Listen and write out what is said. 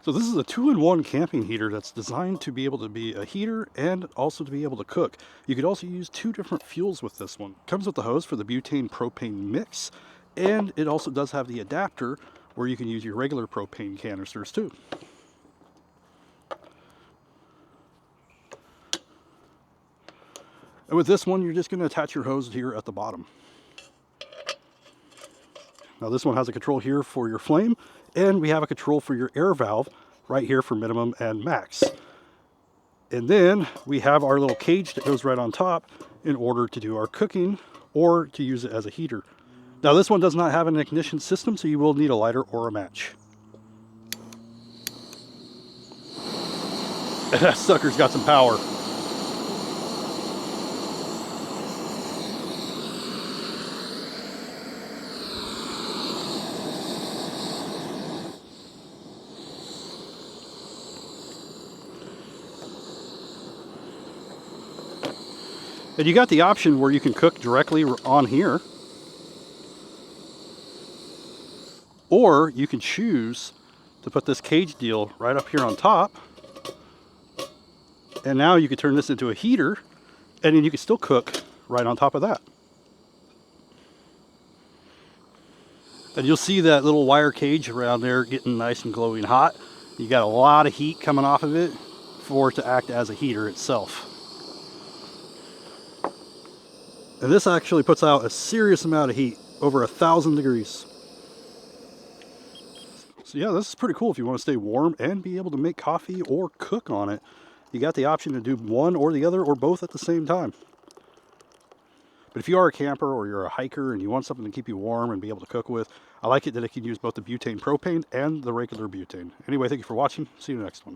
So this is a 2-in-1 camping heater that's designed to be able to be a heater and also to be able to cook. You could also use 2 different fuels with this one. It comes with the hose for the butane propane mix, and it also does have the adapter where you can use your regular propane canisters too. And with this one, you're just going to attach your hose here at the bottom. Now this one has a control here for your flame, and we have a control for your air valve right here for minimum and max. And then we have our little cage that goes right on top in order to do our cooking or to use it as a heater. Now this one does not have an ignition system, so you will need a lighter or a match. And that sucker's got some power. And you got the option where you can cook directly on here, or you can choose to put this cage deal right up here on top, and now you could turn this into a heater, and then you can still cook right on top of that. And you'll see that little wire cage around there getting nice and glowing hot. You got a lot of heat coming off of it for it to act as a heater itself. And this actually puts out a serious amount of heat, over 1,000 degrees. So yeah, this is pretty cool if you want to stay warm and be able to make coffee or cook on it. You got the option to do one or the other or both at the same time. But if you are a camper or you're a hiker and you want something to keep you warm and be able to cook with, I like it that it can use both the butane propane and the regular butane. Anyway, thank you for watching. See you in the next one.